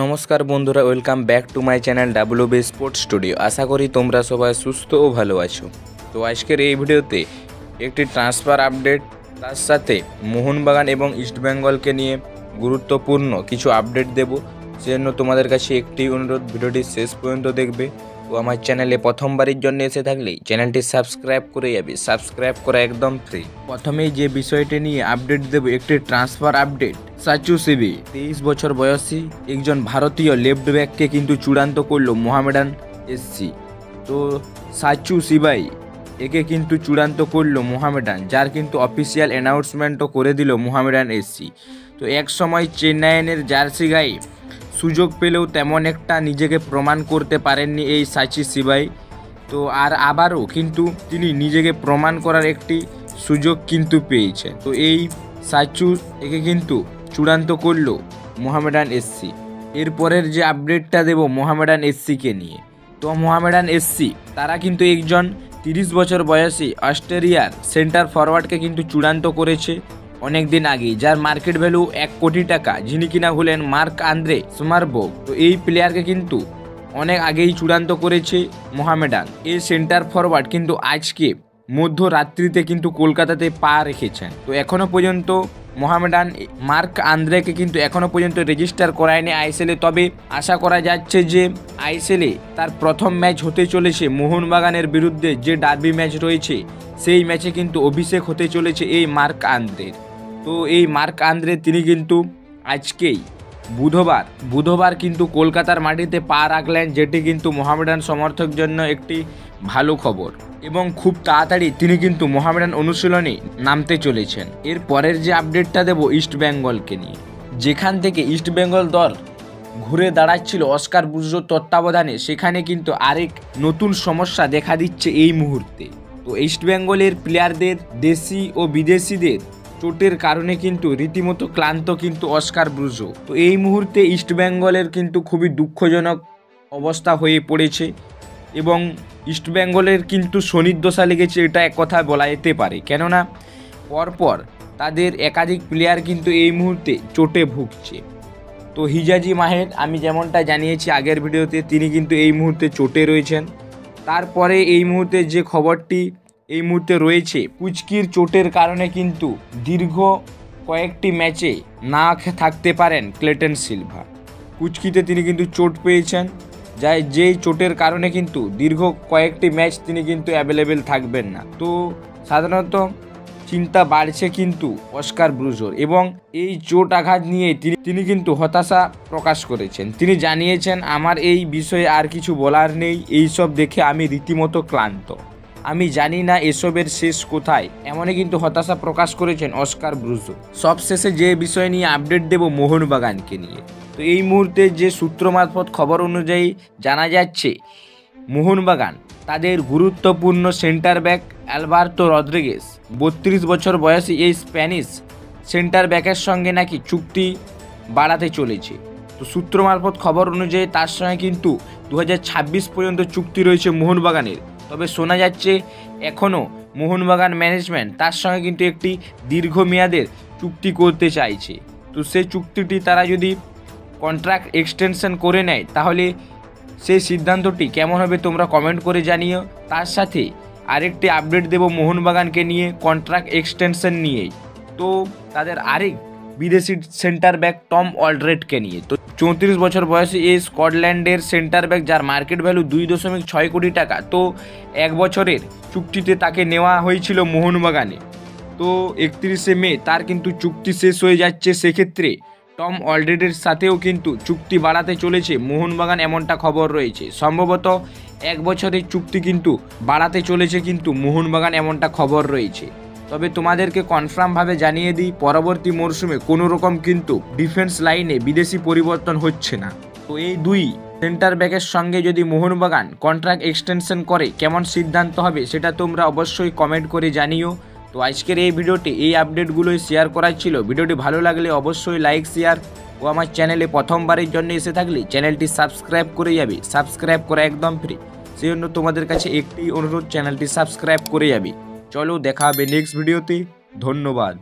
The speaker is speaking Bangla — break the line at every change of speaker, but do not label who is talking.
নমস্কার বন্ধুরা, welcome back to my channel WB sports studio. আশা করি তোমরা সবাই সুস্থ ও ভালো আছো। তো আজকের এই ভিডিওতে একটি ট্রান্সফার আপডেট, তার সাথে মোহনবাগান এবং ইস্টবেঙ্গলকে নিয়ে গুরুত্বপূর্ণ কিছু আপডেট দেব। সেজন্য তোমাদের কাছে একটি অনুরোধ, ভিডিওটি শেষ পর্যন্ত দেখবে। ও আমার চ্যানেলে প্রথমবারের জন্য এসে থাকলে চ্যানেলটি সাবস্ক্রাইব করে যাবে, সাবস্ক্রাইব করা একদম ফ্রি। প্রথমেই যে বিষয়টি নিয়ে আপডেট দেব, একটি ট্রান্সফার আপডেট। সাচু সিবি 23 বছর বয়সী একজন ভারতীয় লেফট ব্যাককে কিন্তু চূড়ান্ত করলো মোহামেডান এসসি। তো সাচু সিবাই একে কিন্তু চূড়ান্ত করলো মোহামেডান, যার কিন্তু অফিসিয়াল অ্যানাউন্সমেন্টও করে দিল মোহামেডান এসসি। তো এক সময় চেন্নাইয়ের জার্সি গায়ে সুযোগ পেলেও তেমন একটা নিজেকে প্রমাণ করতে পারেননি এই সাচি সিবাই। তো আবারও কিন্তু তিনি নিজেকে প্রমাণ করার একটি সুযোগ কিন্তু পেয়েছেন। তো এই সাচু একে কিন্তু চূড়ান্ত করলো মোহামেডান এসসি। এরপরের যে আপডেটটা দেব মোহামেডান এসসিকে নিয়ে। তো মোহামেডান এসসি তারা কিন্তু একজন 30 বছর বয়সী অস্ট্রেলিয়ার সেন্টার ফরওয়ার্ডকে কিন্তু চূড়ান্ত করেছে অনেক দিন আগেই, যার মার্কেট ভ্যালু 1 কোটি টাকা, যিনি কিনা হলেন মার্ক আন্দ্রে সোমারবোগ। তো এই প্লেয়ারকে কিন্তু অনেক আগেই চূড়ান্ত করেছে মোহামেডান। এই সেন্টার ফরওয়ার্ড কিন্তু আজকে মধ্যরাত্রিতে কিন্তু কলকাতাতে পা রেখেছেন। তো এখনও পর্যন্ত মোহামেডান মার্ক আন্দ্রেকে কিন্তু এখনও পর্যন্ত রেজিস্টার করায়নি আইএসএলে। তবে আশা করা যাচ্ছে যে আইএসএলে তার প্রথম ম্যাচ হতে চলেছে মোহনবাগানের বিরুদ্ধে, যে ডার্বি ম্যাচ রয়েছে সেই ম্যাচে কিন্তু অভিষেক হতে চলেছে এই মার্ক আন্দ্রের। তো এই মার্ক আন্দ্রে তিনি কিন্তু আজকেই বুধবার কিন্তু কলকাতার মাটিতে পা রাখলেন, যেটি কিন্তু মোহামেডান সমর্থক জন্য একটি ভালো খবর। এবং খুব তাড়াতাড়ি তিনি কিন্তু মোহামেডান অনুশীলনে নামতে চলেছেন। এর পরের যে আপডেটটা দেব ইস্টবেঙ্গলকে নিয়ে, যেখান থেকে ইস্টবেঙ্গল দল ঘুরে দাঁড়াচ্ছিল অস্কার ব্রুজোর তত্ত্বাবধানে, সেখানে কিন্তু আরেক নতুন সমস্যা দেখা দিচ্ছে এই মুহূর্তে। তো ইস্টবেঙ্গলের প্লেয়ারদের দেশি ও বিদেশিদের চোটের কারণে কিন্তু রীতিমতো ক্লান্ত কিন্তু অস্কার ব্রুজো। তো এই মুহূর্তে ইস্টবেঙ্গলের কিন্তু খুবই দুঃখজনক অবস্থা হয়ে পড়েছে এবং ইস্টবেঙ্গলের কিন্তু শনির দশা লেগেছে, এটা এক কথা বলা যেতে পারে। কেননা পরপর তাদের একাধিক প্লেয়ার কিন্তু এই মুহূর্তে চোটে ভুগছে। তো হিজাজি মাহের, আমি যেমনটা জানিয়েছি আগের ভিডিওতে, তিনি কিন্তু এই মুহূর্তে চোটে রয়েছেন। তারপরে এই মুহূর্তে যে খবরটি এই মুহূর্তে রয়েছে, পুচকির চোটের কারণে কিন্তু দীর্ঘ কয়েকটি ম্যাচে না থাকতে পারেন ক্লেটন সিলভা। পুচকিতে তিনি কিন্তু চোট পেয়েছেন, যেই চোটের কারণে কিন্তু দীর্ঘ কয়েকটি ম্যাচ তিনি কিন্তু অ্যাভেলেবেল থাকবেন না। তো সাধারণত চিন্তা বাড়ছে কিন্তু অস্কার ব্রুজোর, এবং এই চোট আঘাত নিয়ে তিনি কিন্তু হতাশা প্রকাশ করেছেন। তিনি জানিয়েছেন, আমার এই বিষয়ে আর কিছু বলার নেই, এইসব দেখে আমি রীতিমতো ক্লান্ত, আমি জানি না এসবের শেষ কোথায়, এমনই কিন্তু হতাশা প্রকাশ করেছেন অস্কার ব্রুজো। সবশেষে যে বিষয় নিয়ে আপডেট দেব মোহনবাগানকে নিয়ে। তো এই মুহূর্তে যে সূত্র মারফত খবর অনুযায়ী জানা যাচ্ছে, মোহনবাগান তাদের গুরুত্বপূর্ণ সেন্টার ব্যাক অ্যালবার্তো রদ্রিগেজ, 32 বছর বয়সী এই স্প্যানিশ সেন্টার ব্যাকের সঙ্গে নাকি চুক্তি বাড়াতে চলেছে। তো সূত্র মারফত খবর অনুযায়ী তার সঙ্গে কিন্তু 2026 পর্যন্ত চুক্তি রয়েছে মোহনবাগানের। তবে শোনা যাচ্ছে এখনও মোহনবাগান ম্যানেজমেন্ট তার সঙ্গে কিন্তু একটি দীর্ঘমেয়াদের চুক্তি করতে চাইছে। তো সেই চুক্তিটি তারা যদি কন্ট্রাক্ট এক্সটেনশন করে নেয়, তাহলে সেই সিদ্ধান্তটি কেমন হবে তোমরা কমেন্ট করে জানিও। তার সাথে আরেকটি আপডেট দেব মোহনবাগানকে নিয়ে, কন্ট্রাক্ট এক্সটেনশন নিয়েই। তো তাদের আরেক বিদেশি সেন্টার ব্যাক টম অলড্রেডকে নিয়ে। তো 34 বছর বয়সী এই স্কটল্যান্ডের সেন্টার ব্যাক, যার মার্কেট ভ্যালু 2.6 কোটি টাকা। তো 1 বছরের চুক্তিতে তাকে নেওয়া হয়েছিল মোহনবাগানে। তো 31শে মে তার কিন্তু চুক্তি শেষ হয়ে যাচ্ছে। সেক্ষেত্রে টম অলড্রেডের সাথেও কিন্তু চুক্তি বাড়াতে চলেছে মোহনবাগান, এমনটা খবর রয়েছে। সম্ভবত 1 বছরের চুক্তি কিন্তু বাড়াতে চলেছে কিন্তু মোহনবাগান, এমনটা খবর রয়েছে। তবে তোমাদেরকে কনফার্মভাবে জানিয়ে দিই, পরবর্তী মরশুমে কোনো রকম কিন্তু ডিফেন্স লাইনে বিদেশি পরিবর্তন হচ্ছে না। তো এই দুই সেন্টার ব্যাকের সঙ্গে যদি মোহনবাগান কন্ট্রাক্ট এক্সটেনশন করে, কেমন সিদ্ধান্ত হবে সেটা তোমরা অবশ্যই কমেন্ট করে জানিও। তো আজকের এই ভিডিওটি এই আপডেটগুলোই শেয়ার করার ছিল। ভিডিওটি ভালো লাগলে অবশ্যই লাইক, শেয়ার ও আমার চ্যানেলে প্রথমবারের জন্য এসে থাকলে চ্যানেলটি সাবস্ক্রাইব করে যাবে, সাবস্ক্রাইব করা একদম ফ্রি। সেই জন্য তোমাদের কাছে একটি অনুরোধ, চ্যানেলটি সাবস্ক্রাইব করে যাবে। চলো দেখা হবে নেক্সট ভিডিওতে। ধন্যবাদ।